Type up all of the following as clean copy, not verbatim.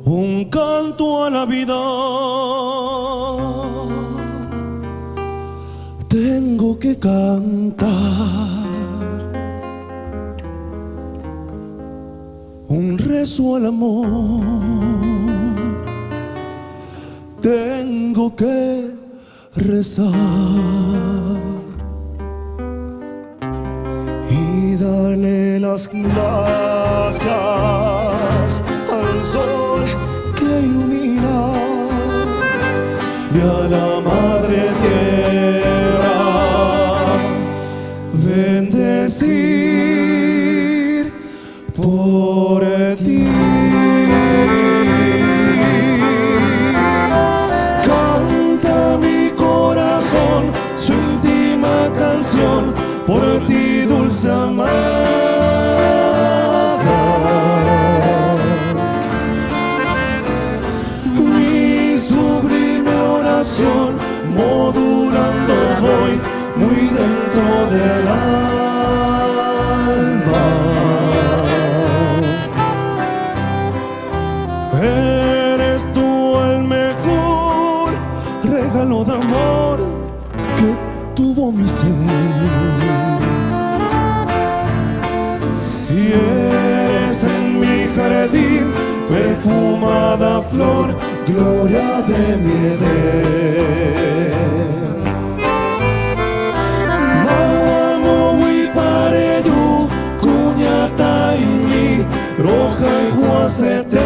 un canto a la vida. Tengo que cantar un rezo al amor. Tengo que rezar y darle las gracias al sol que ilumina y a la madre tierra bendecir por ti. Canta mi corazón su íntima canción por ti, dulce amada. Mi sublime oración modulando voy muy dentro del alma. Eres tú el mejor regalo de amor que tuvo mi ser. Y eres en mi jardín perfumada flor, gloria de mi Edén. Mamo y pareyu, cuñata y mi roja y juaceteva.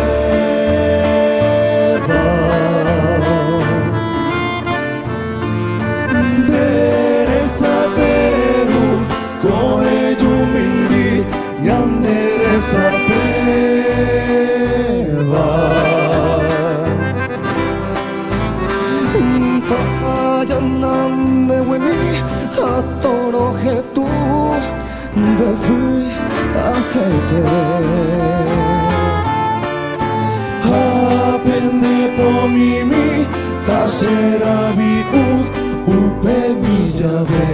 Deresa pereru, coeyu mindi, ñanderesa peva. Tayaname wemi, atoroje tu, befu aceite. Apende po mimi, tashera vi upe mi llave.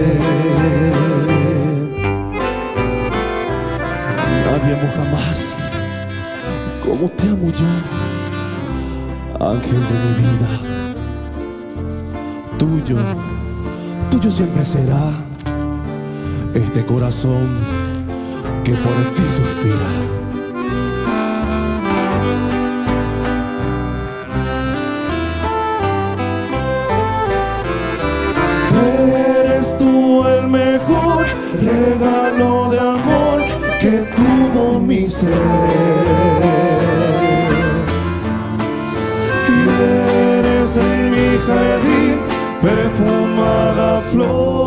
Nadie amó jamás como te amo yo, ángel de mi vida. Tuyo, tuyo siempre será este corazón que por ti suspira. Eres tú el mejor regalo de amor que tuvo mi ser. Y eres en mi jardín perfumada flor.